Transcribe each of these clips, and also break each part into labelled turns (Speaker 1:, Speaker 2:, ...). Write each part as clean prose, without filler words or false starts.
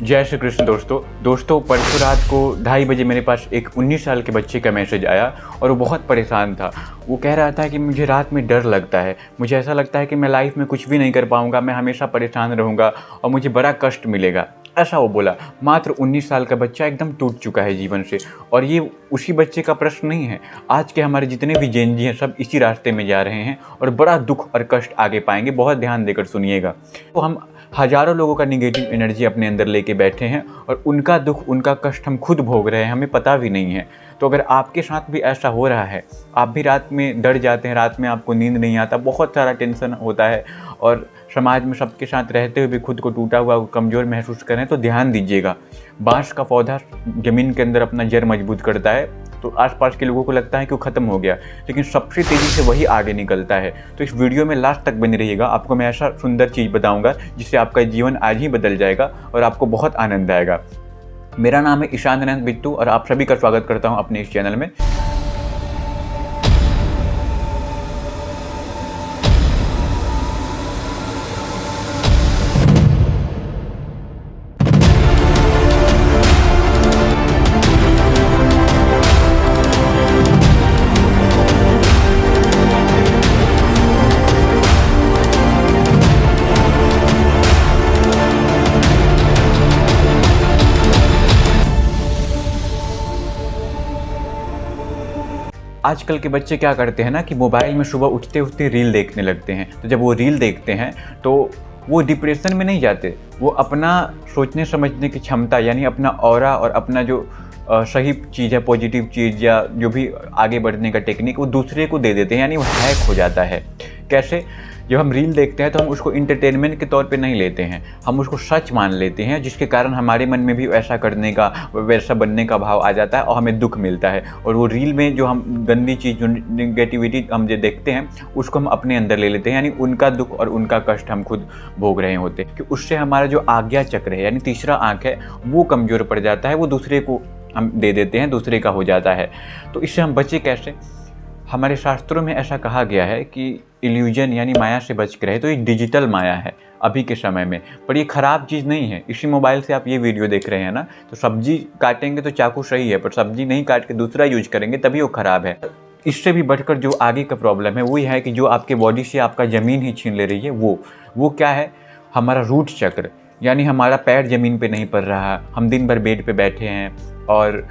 Speaker 1: जय श्री कृष्ण दोस्तों परसों रात को 2:30 बजे मेरे पास एक 19 साल के बच्चे का मैसेज आया और वो बहुत परेशान था। वो कह रहा था कि मुझे रात में डर लगता है, मुझे ऐसा लगता है कि मैं लाइफ में कुछ भी नहीं कर पाऊँगा, मैं हमेशा परेशान रहूँगा और मुझे बड़ा कष्ट मिलेगा, ऐसा वो बोला। मात्र 19 साल का बच्चा एकदम टूट चुका है जीवन से। और ये उसी बच्चे का प्रश्न नहीं है, आज के हमारे जितने भी जेन जी हैं सब इसी रास्ते में जा रहे हैं और बड़ा दुख और कष्ट आगे पाएंगे। बहुत ध्यान देकर सुनिएगा। तो हम हज़ारों लोगों का निगेटिव एनर्जी अपने अंदर लेके बैठे हैं और उनका दुख, उनका कष्ट हम खुद भोग रहे हैं, हमें पता भी नहीं है। तो अगर आपके साथ भी ऐसा हो रहा है, आप भी रात में डर जाते हैं, रात में आपको नींद नहीं आता, बहुत सारा टेंशन होता है और समाज में सबके साथ रहते हुए भी खुद को टूटा हुआ, कमज़ोर महसूस करें, तो ध्यान दीजिएगा। बाँस का पौधा ज़मीन के अंदर अपना जड़ मजबूत करता है, तो आसपास के लोगों को लगता है कि वो ख़त्म हो गया, लेकिन सबसे तेज़ी से वही आगे निकलता है। तो इस वीडियो में लास्ट तक बने रहिएगा, आपको मैं ऐसा सुंदर चीज़ बताऊंगा जिससे आपका जीवन आज ही बदल जाएगा और आपको बहुत आनंद आएगा। मेरा नाम है ईशान अनंत बिट्टू और आप सभी का स्वागत करता हूँ अपने इस चैनल में। आजकल के बच्चे क्या करते हैं ना कि मोबाइल में सुबह उठते उठते रील देखने लगते हैं। तो जब वो रील देखते हैं तो वो डिप्रेशन में नहीं जाते, वो अपना सोचने समझने की क्षमता यानी अपना ऑरा और अपना जो सही चीज़ है, पॉजिटिव चीज़ या जो भी आगे बढ़ने का टेक्निक, वो दूसरे को दे देते हैं, यानी वो हैक हो जाता है। कैसे? जब हम रील देखते हैं तो हम उसको इंटरटेनमेंट के तौर पे नहीं लेते हैं, हम उसको सच मान लेते हैं, जिसके कारण हमारे मन में भी ऐसा करने का, वैसा बनने का भाव आ जाता है और हमें दुख मिलता है। और वो रील में जो हम गंदी चीज़, जो नेगेटिविटी हम जो देखते हैं, उसको हम अपने अंदर ले लेते हैं, यानी उनका दुख और उनका कष्ट हम खुद भोग रहे होते हैं। कि उससे हमारा जो आज्ञा चक्र है, यानी तीसरा आँख है, वो कमज़ोर पड़ जाता है, वो दूसरे को हम दे देते हैं, दूसरे का हो जाता है। तो इससे हम बचे कैसे? हमारे शास्त्रों में ऐसा कहा गया है कि इल्यूजन यानी माया से बच के रहे। तो ये डिजिटल माया है अभी के समय में, पर ये ख़राब चीज़ नहीं है। इसी मोबाइल से आप ये वीडियो देख रहे हैं ना, तो सब्जी काटेंगे तो चाकू सही है, पर सब्जी नहीं काट के दूसरा यूज करेंगे तभी वो ख़राब है। इससे भी बढ़कर जो आगे का प्रॉब्लम है वो ये है कि जो आपके बॉडी से आपका ज़मीन ही छीन ले रही है, वो क्या है? हमारा रूट चक्र, यानी हमारा पैर ज़मीन पे नहीं पड़ रहा, हम दिन भर बेड पे बैठे हैं और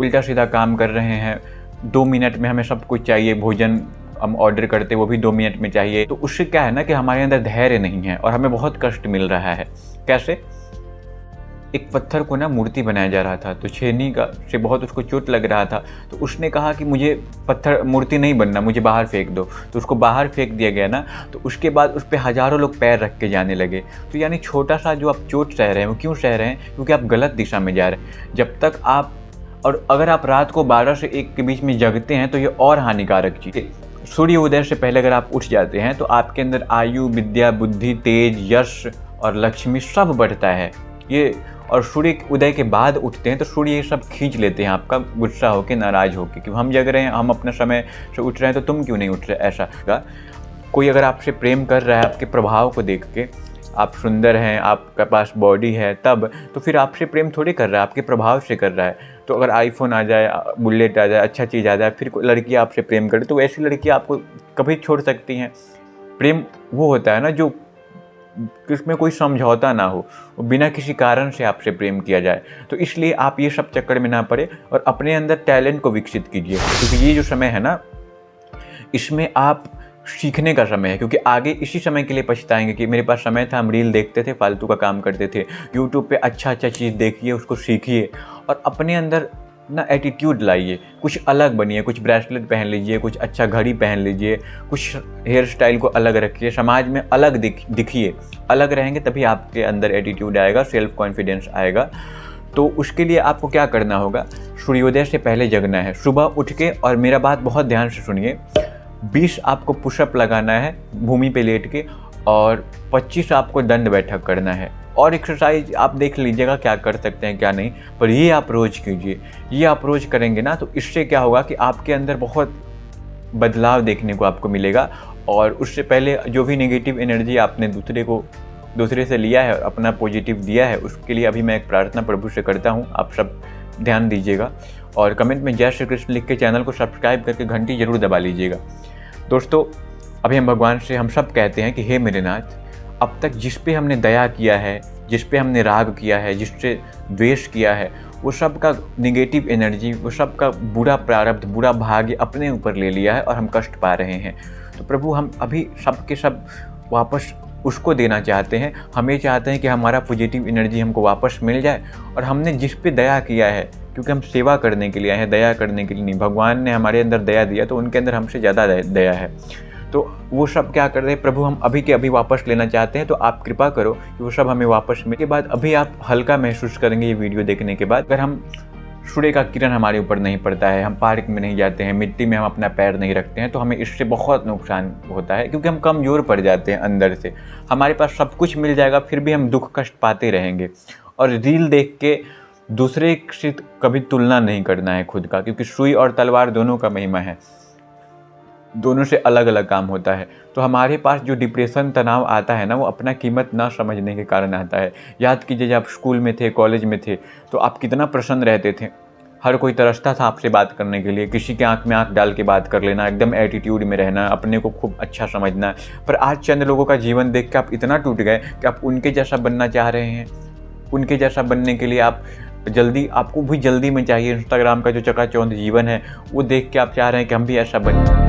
Speaker 1: उल्टा सीधा काम कर रहे हैं। 2 मिनट में हमें सब कुछ चाहिए, भोजन हम ऑर्डर करते वो भी 2 मिनट में चाहिए। तो उससे क्या है ना कि हमारे अंदर धैर्य नहीं है और हमें बहुत कष्ट मिल रहा है। कैसे? एक पत्थर को ना मूर्ति बनाया जा रहा था, तो छेनी का से बहुत उसको चोट लग रहा था, तो उसने कहा कि मुझे पत्थर मूर्ति नहीं बनना, मुझे बाहर फेंक दो। तो उसको बाहर फेंक दिया गया ना, तो उसके बाद उस पर हज़ारों लोग पैर रख के जाने लगे। तो यानी छोटा सा जो आप चोट सह रहे हैं, वो क्यों सह रहे हैं? क्योंकि आप गलत दिशा में जा रहे हैं। जब तक आप, और अगर आप रात को 12 से 1 के बीच में जगते हैं तो ये और हानिकारक चीज़ है। सूर्य उदय से पहले अगर आप उठ जाते हैं तो आपके अंदर आयु, विद्या, बुद्धि, तेज, यश और लक्ष्मी सब बढ़ता है। ये और सूर्य उदय के बाद उठते हैं तो सूर्य ये सब खींच लेते हैं आपका, गुस्सा होकर, नाराज़ होकर, कि हम जग रहे हैं, हम अपने समय से उठ रहे हैं, तो तुम क्यों नहीं उठ रहे? ऐसा का कोई अगर आपसे प्रेम कर रहा है आपके प्रभाव को देख के, आप सुंदर हैं, आपके पास बॉडी है, तब तो फिर आपसे प्रेम थोड़ी कर रहा है, आपके प्रभाव से कर रहा है। तो अगर आईफोन आ जाए, बुलेट आ जाए, अच्छा चीज़ आ जाए, फिर कोई लड़की आपसे प्रेम करे, तो ऐसी लड़की आपको कभी छोड़ सकती हैं? प्रेम वो होता है ना जो इसमें कोई समझौता ना हो, बिना किसी कारण से आपसे प्रेम किया जाए। तो इसलिए आप ये सब चक्कर में ना पड़े और अपने अंदर टैलेंट को विकसित कीजिए, क्योंकि ये जो समय है ना, इसमें आप सीखने का समय है। क्योंकि आगे इसी समय के लिए पछताएंगे कि मेरे पास समय था, हम रील देखते थे, फालतू का काम करते थे। यूट्यूब पे अच्छा चीज़ देखिए, उसको सीखिए और अपने अंदर ना एटीट्यूड लाइए, कुछ अलग बनिए, कुछ ब्रेसलेट पहन लीजिए, कुछ अच्छा घड़ी पहन लीजिए, कुछ हेयर स्टाइल को अलग रखिए, समाज में अलग दिखिए। अलग रहेंगे तभी आपके अंदर एटीट्यूड आएगा, सेल्फ कॉन्फिडेंस आएगा। तो उसके लिए आपको क्या करना होगा? सूर्योदय से पहले जगना है, सुबह उठ के, और मेरा बात बहुत ध्यान से सुनिए, 20 आपको पुशअप लगाना है भूमि पे लेट के और 25 आपको दंड बैठक करना है। और एक्सरसाइज आप देख लीजिएगा क्या कर सकते हैं क्या नहीं, पर ये आप रोज़ कीजिए। ये आप रोज़ करेंगे ना, तो इससे क्या होगा कि आपके अंदर बहुत बदलाव देखने को आपको मिलेगा और उससे पहले जो भी नेगेटिव एनर्जी आपने दूसरे को दूसरे से लिया है और अपना पॉजिटिव दिया है, उसके लिए अभी मैं एक प्रार्थना प्रभु से करता हूँ। आप सब ध्यान दीजिएगा और कमेंट में जय श्री कृष्ण लिख के चैनल को सब्सक्राइब करके घंटी जरूर दबा लीजिएगा। दोस्तों, अभी हम भगवान से हम सब कहते हैं कि हे मेरे नाथ, अब तक जिस पे हमने दया किया है, जिस पे हमने राग किया है, जिससे द्वेष किया है, वो सब का निगेटिव एनर्जी, वो सब का बुरा प्रारब्ध, बुरा भाग्य अपने ऊपर ले लिया है और हम कष्ट पा रहे हैं। तो प्रभु, हम अभी सब के सब वापस उसको देना चाहते हैं। हम ये चाहते हैं कि हमारा पॉजिटिव एनर्जी हमको वापस मिल जाए और हमने जिस पे दया किया है, क्योंकि हम सेवा करने के लिए आए हैं, दया करने के लिए नहीं। भगवान ने हमारे अंदर दया दिया तो उनके अंदर हमसे ज़्यादा दया है। तो वो सब क्या कर रहे हैं प्रभु, हम अभी के अभी वापस लेना चाहते हैं। तो आप कृपा करो कि वो सब हमें वापस मिले। के बाद अभी आप हल्का महसूस करेंगे ये वीडियो देखने के बाद। अगर हम सूर्य का किरण हमारे ऊपर नहीं पड़ता है, हम पार्क में नहीं जाते हैं, मिट्टी में हम अपना पैर नहीं रखते हैं, तो हमें इससे बहुत नुकसान होता है, क्योंकि हम कमज़ोर पड़ जाते हैं अंदर से। हमारे पास सब कुछ मिल जाएगा, फिर भी हम दुख कष्ट पाते रहेंगे। और रील देख के दूसरे से कभी तुलना नहीं करना है खुद का, क्योंकि सुई और तलवार दोनों का महिमा है, दोनों से अलग अलग काम होता है। तो हमारे पास जो डिप्रेशन, तनाव आता है ना, वो अपना कीमत ना समझने के कारण आता है। याद कीजिए, जब आप स्कूल में थे, कॉलेज में थे, तो आप कितना प्रसन्न रहते थे। हर कोई तरसता था आपसे बात करने के लिए, किसी के आंख में आंख डाल के बात कर लेना, एकदम एटीट्यूड में रहना, अपने को खूब अच्छा समझना। पर आज चंद लोगों का जीवन देख के आप इतना टूट गए कि आप उनके जैसा बनना चाह रहे हैं। उनके जैसा बनने के लिए आपको भी जल्दी में चाहिए। इंस्टाग्राम का जो चकाचौंध जीवन है, वो देख के आप चाह रहे हैं कि हम भी ऐसा बने।